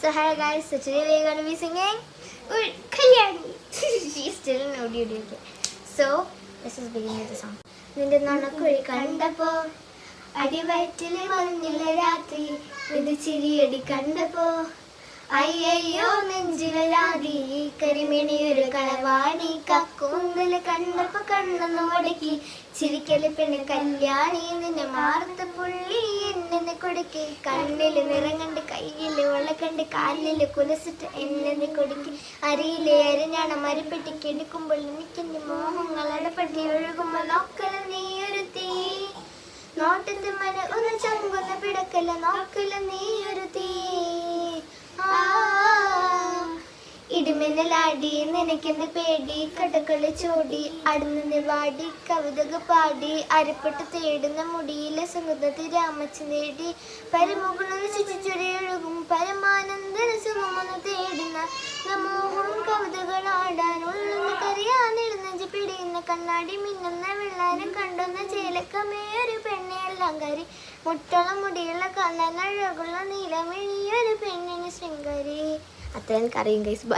So hi guys, so today we're going to be singing Kalyani. She's still in audio. Okay. So let's just begin with the song. നിന്റെ നണക്കുഴി കണ്ടപ്പോ അടിവയറ്റില് മഞ്ഞുള്ള രാത്രി നിന്റെ ചിരിയടി കണ്ടപ്പോ അയ്യോ നെഞ്ചിലാതി കരിമിണിയൊരു കളവാണി കക്കൂന്തല് കണ്ടപ്പോ കണ്ണൊന്ന് മുടക്കി ചിരിക്കല് പെണ്ണ് കല്യാണി നിന്നെ മാർത്ത പുള്ളി എന്നെ കൊടുക്കി കണ്ണില് നിറങ്ങണ്ട് കയ്യില് വളക്കണ്ട് കാലില് കുലസിട്ട് എന്നെ കൊടുക്കി അരിയിലെ അരിഞ്ഞാണ് മരപ്പെട്ടിക്ക് എടുക്കുമ്പോൾ എനിക്കെന്റെ മോഹങ്ങൾ അടപ്പട്ടി ഒഴുകുമ്പോൾ നോക്കല നീയൊരു തീ നോട്ടത്തെ മന ഒന്ന് ചങ്കൊന്ന് പിടക്കല നോക്കല നീയൊരു തീ ഇടിമിന്നലാടി നിനക്കെന്ന് പേടി കടകള് ചോടി അടുന്ന് വാടി കവിതക പാടി അരപ്പെട്ട് തേടുന്ന മുടിയിലെ സുഗന്ധത്തി രാമച്ചൻ നേടി പരമുകളൊന്ന് ചുറ്റിച്ചൊരിയൊഴുകും പരമാനന്ദന സുഖമൊന്ന് തേടുന്ന സമൂഹവും കവിതകളാടാൻ ഉള്ളുന്ന കറിയാന്നിടുന്ന പിടിയുന്ന കണ്ണാടി മിന്നുന്ന വെള്ളാരം കണ്ടുന്ന ചേലക്കമേയൊരു പെണ്ണെല്ലാം കരി മുട്ടോളം മുടിയുള്ള കണ്ണനഴകുള്ള നീലമിഴിയൊരു പെണ്ണിന് ശൃംഗാരി. അത്രയും എനിക്കറിയും ഗൈസ്. ബൈ.